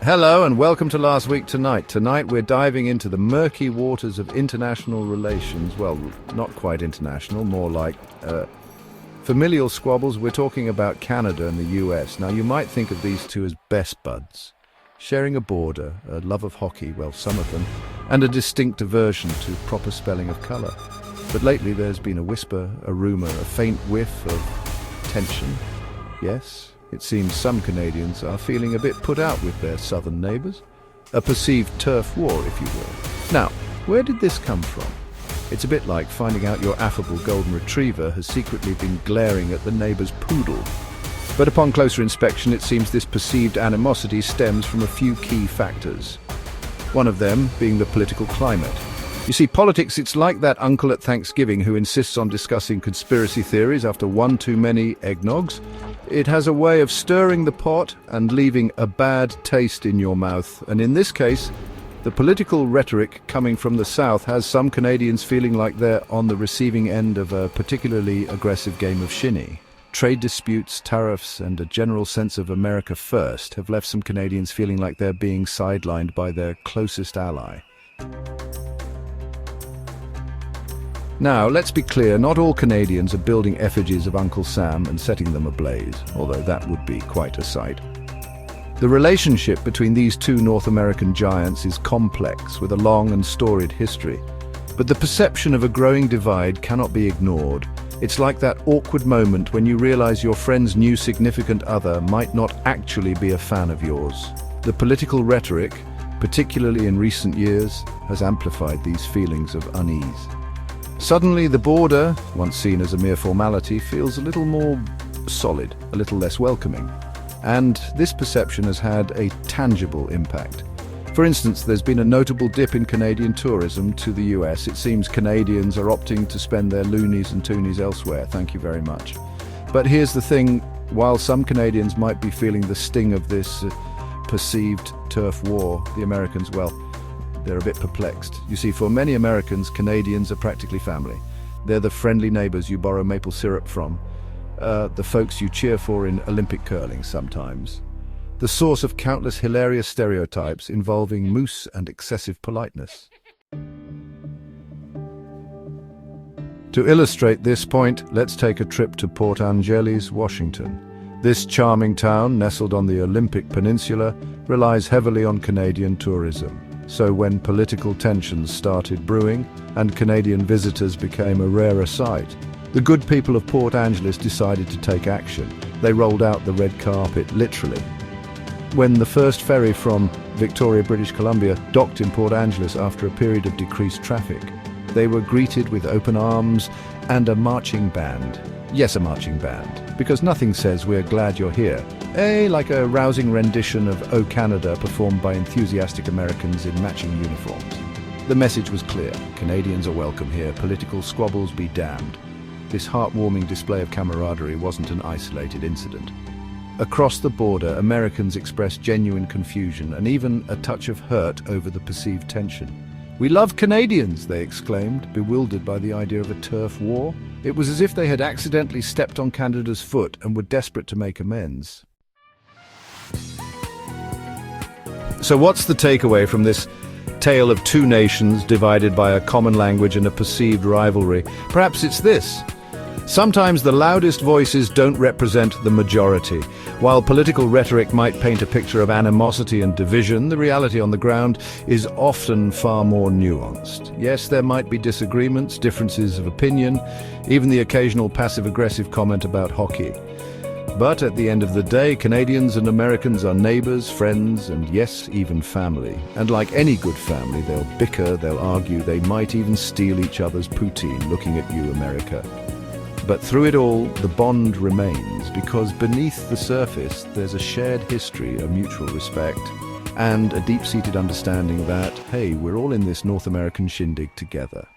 Hello and welcome to Last Week Tonight. Tonight we're diving into the murky waters of international relations. Well, not quite international, more like familial squabbles. We're talking about Canada and the US. Now you might think of these two as best buds, sharing a border, a love of hockey, well some of them, and a distinct aversion to proper spelling of colour. But lately there's been a whisper, a rumour, a faint whiff of tension. Yes, it seems some Canadians are feeling a bit put out with their southern neighbours. A perceived turf war, if you will. Now, where did this come from? It's a bit like finding out your affable golden retriever has secretly been glaring at the neighbour's poodle. But upon closer inspection, it seems this perceived animosity stems from a few key factors. One of them being the political climate. You see, politics, it's like that uncle at Thanksgiving who insists on discussing conspiracy theories after one too many eggnogs. It has a way of stirring the pot and leaving a bad taste in your mouth. And in this case, the political rhetoric coming from the South has some Canadians feeling like they're on the receiving end of a particularly aggressive game of shinny. Trade disputes, tariffs, and a general sense of America first have left some Canadians feeling like they're being sidelined by their closest ally. Now, let's be clear, not all Canadians are building effigies of Uncle Sam and setting them ablaze, although that would be quite a sight. The relationship between these two North American giants is complex, with a long and storied history. But the perception of a growing divide cannot be ignored. It's like that awkward moment when you realize your friend's new significant other might not actually be a fan of yours. The political rhetoric, particularly in recent years, has amplified these feelings of unease. Suddenly, the border, once seen as a mere formality, feels a little more solid, a little less welcoming. And this perception has had a tangible impact. For instance, there's been a notable dip in Canadian tourism to the US. It seems Canadians are opting to spend their loonies and toonies elsewhere, thank you very much. But here's the thing, while some Canadians might be feeling the sting of this perceived turf war, the Americans, well, they're a bit perplexed. You see, for many Americans, Canadians are practically family. They're the friendly neighbours you borrow maple syrup from, the folks you cheer for in Olympic curling sometimes. The source of countless hilarious stereotypes involving moose and excessive politeness. To illustrate this point, let's take a trip to Port Angeles, Washington. This charming town, nestled on the Olympic Peninsula, relies heavily on Canadian tourism. So when political tensions started brewing and Canadian visitors became a rarer sight, the good people of Port Angeles decided to take action. They rolled out the red carpet, literally. When the first ferry from Victoria, British Columbia, docked in Port Angeles after a period of decreased traffic, they were greeted with open arms and a marching band. Yes, a marching band, because nothing says we're glad you're here. Like a rousing rendition of O Canada performed by enthusiastic Americans in matching uniforms. The message was clear. Canadians are welcome here, political squabbles be damned. This heartwarming display of camaraderie wasn't an isolated incident. Across the border, Americans expressed genuine confusion and even a touch of hurt over the perceived tension. "We love Canadians," they exclaimed, bewildered by the idea of a turf war. It was as if they had accidentally stepped on Canada's foot and were desperate to make amends. So what's the takeaway from this tale of two nations divided by a common language and a perceived rivalry? Perhaps it's this. Sometimes the loudest voices don't represent the majority. While political rhetoric might paint a picture of animosity and division, the reality on the ground is often far more nuanced. Yes, there might be disagreements, differences of opinion, even the occasional passive-aggressive comment about hockey. But at the end of the day, Canadians and Americans are neighbours, friends, and yes, even family. And like any good family, they'll bicker, they'll argue, they might even steal each other's poutine, looking at you, America. But through it all, the bond remains, because beneath the surface, there's a shared history, a mutual respect, and a deep-seated understanding that, hey, we're all in this North American shindig together.